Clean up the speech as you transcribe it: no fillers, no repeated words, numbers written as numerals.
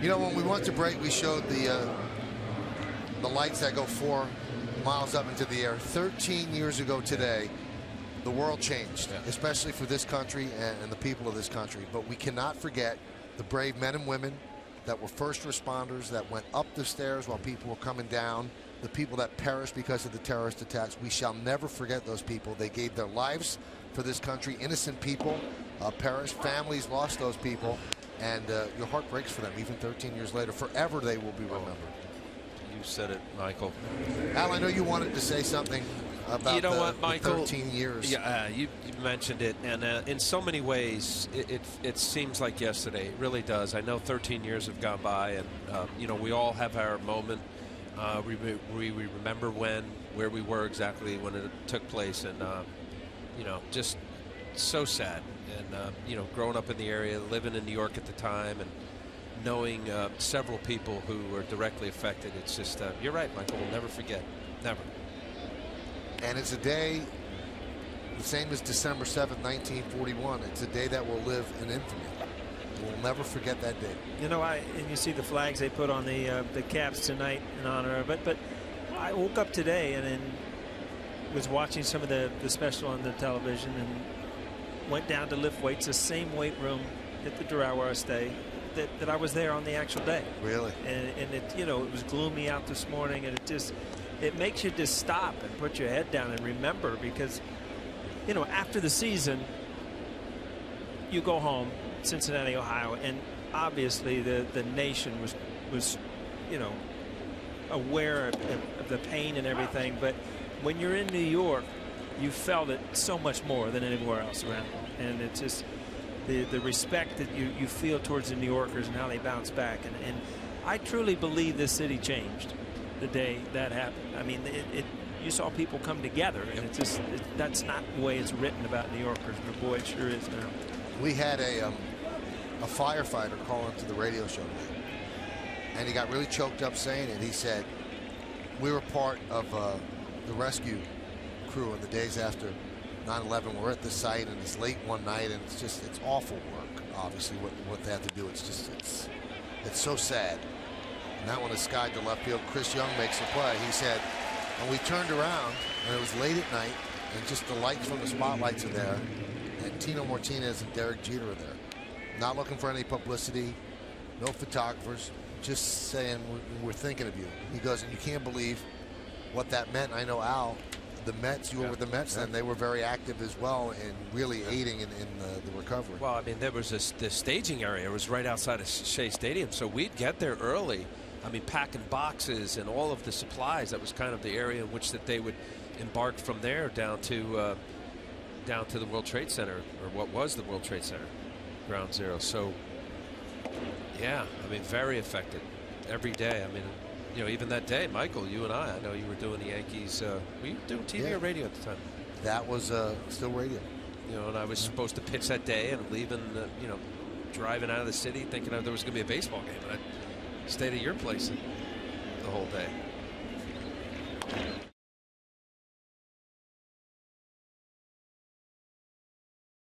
You know, when we went to break, we showed the lights that go 4 miles up into the air. 13 years ago today, the world changed, especially for this country and the people of this country. But we cannot forget the brave men and women that were first responders that went up the stairs while people were coming down, the people that perished because of the terrorist attacks. We shall never forget those people. They gave their lives for this country. Innocent people perished. Families lost those people. And your heart breaks for them, even 13 years later. Forever they will be remembered. You said it, Michael. Al, I know you wanted to say something about you know what, Michael? The 13 years. Yeah, you mentioned it, and in so many ways, it seems like yesterday. It really does. I know 13 years have gone by, and you know, we all have our moment. We remember where we were exactly when it took place, and you know, just so sad. And you know, growing up in the area, living in New York at the time, and knowing several people who were directly affected, it's just you're right, Michael. We'll never forget, never. And it's a day the same as December 7th, 1941. It's a day that will live in infamy. We'll never forget that day. You know, and you see the flags they put on the caps tonight in honor of it. But I woke up today and then was watching some of the special on the television and went down to lift weights, the same weight room at the Doral where I stay, that I was there on the actual day. Really? And it, you know, it was gloomy out this morning, and it makes you just stop and put your head down and remember, because, you know, after the season, you go home, Cincinnati, Ohio, and obviously the nation was, you know, aware of the pain and everything. But when you're in New York, you felt it so much more than anywhere else around. And it's just the respect that you feel towards the New Yorkers and how they bounce back. And I truly believe this city changed the day that happened. I mean, you saw people come together, and it's just that's not the way it's written about New Yorkers, but boy, it sure is now. We had a firefighter call into the radio show today, and he got really choked up saying it. He said, we were part of the rescue crew in the days after 9/11. We're at the site, and it's late one night, and it's awful work, obviously, what they have to do. It's so sad. And that one is skied to left field. Chris Young makes the play. He said, and we turned around, and it was late at night, and just the lights from the spotlights are there, and Tino Martinez and Derek Jeter are there. Not looking for any publicity, no photographers, just saying we're thinking of you. He goes, and you can't believe what that meant. I know, Al, the Mets, you were with the Mets then, they were very active as well in really aiding in the recovery. Well, I mean, there was the staging area was right outside of Shea Stadium, so we'd get there early. I mean, packing boxes and all of the supplies. That was kind of the area in which that they would embark from there down to the World Trade Center, or what was the World Trade Center, Ground Zero. So, yeah, I mean, very affected every day. I mean, you know, even that day, Michael, you and I know you were doing the Yankees. Were you doing TV or radio at the time? That was still radio. You know, and I was supposed to pitch that day, and leaving, you know, driving out of the city thinking there was going to be a baseball game. And I stayed at your place the whole day.